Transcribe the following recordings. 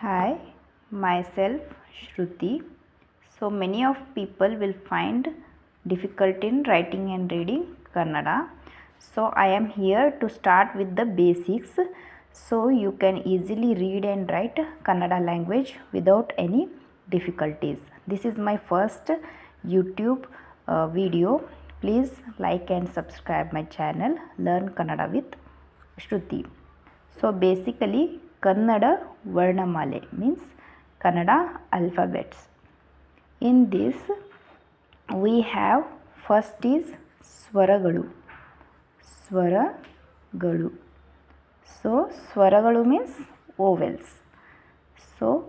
Hi, myself Shruti. So many of people will find difficulty in writing and reading Kannada. So I am here to start with the basics so you can easily read and write Kannada language without any difficulties. This is my first YouTube video. Please like and subscribe my channel Learn Kannada with Shruti. So basically Kannada Varnamale means Kannada alphabets. In this we have first is Swaragalu. Swaragalu. So Swaragalu means vowels. So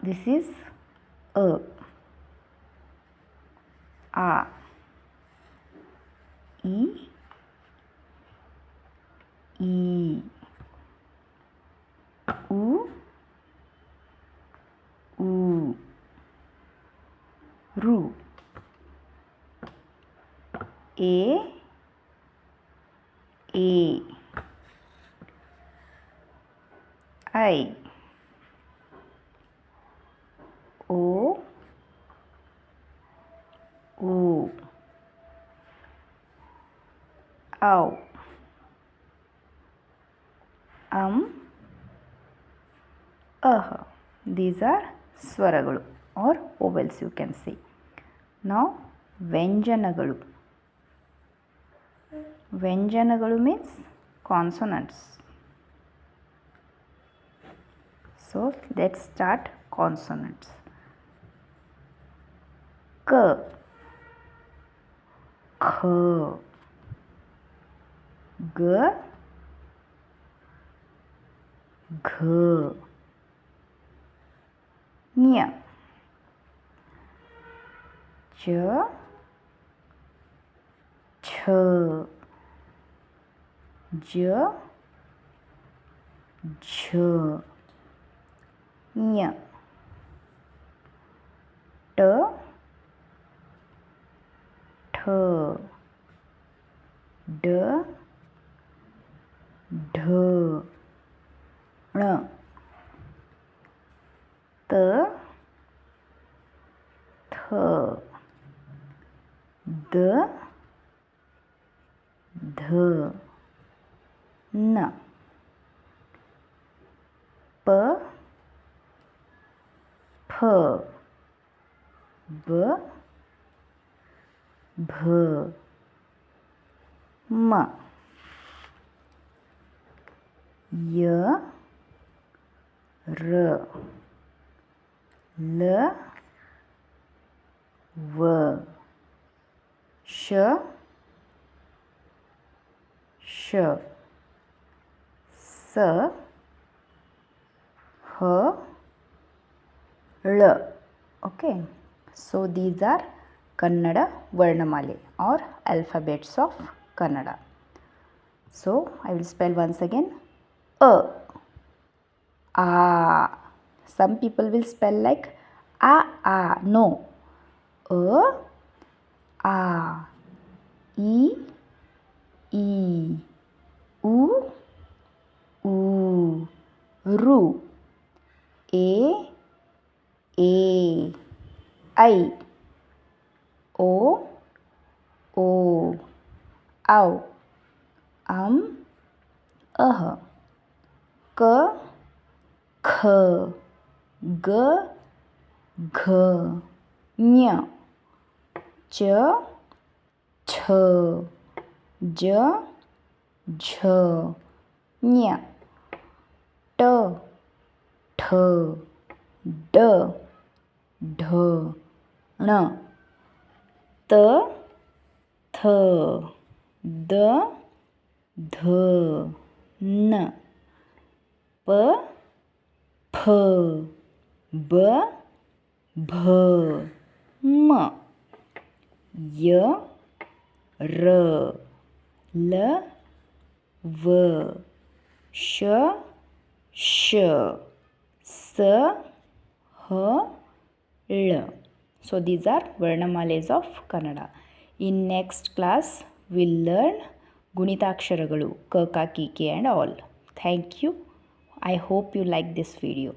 this is A, A, E, E, U, U, Ru, A, I, O, U, Au, These are Swaragalu or vowels you can say. Now Vyanjanagalu. Vyanjanagalu means consonants. So let's start consonants. K, K, G, G, Nya, Ch, Ch, J, J, Nya, T, Th, D, Dh, ण, T, Th, D, ध, N, P, F, B, V, M, Y, R, L, V, Sh, Sh, S, H, L. Okay, so these are Kannada Varnamale or alphabets of Kannada. So I will spell once again. A, A. Some people will spell like A. No. A, A. E, E. U, U. Ru. A, I. O, Au, K, Kh, G, Gh, Ñ, Ch, Ç, J, ঝ, Ñ, T, ठ, D, ढ, ण, T, Th, D, ध, N, P, F, B, V, M, Y, R, L, V, Sh, Sh, S, H, L. So these are Varnamales of Kannada. In next class, we'll learn Gunitaksharagalu, Ka, Ka, Ki, Ki and all. Thank you. I hope you like this video.